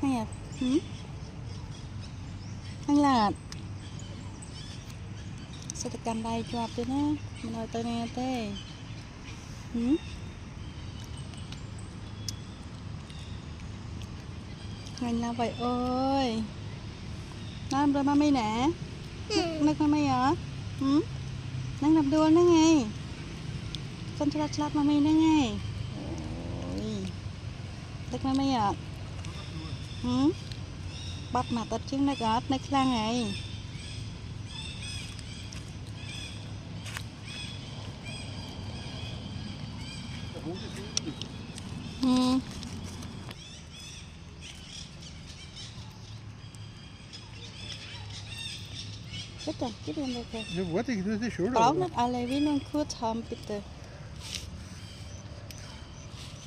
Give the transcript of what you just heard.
hay à anh là sẽ được cầm đây cho tôi nè mình nói tôi nghe tê anh là vậy ơi làm rồi mami nè nước mami hả đang làm đuôi nữa nghe con chlat mami nữa nghe ôi nước mami hả bắt mặt tật chứ nước ớt nước lang này Bitte, gib ihm bitte. Ja, warte, ich muss die Schule. Braucht nicht alle, wie nur kurz haben, bitte.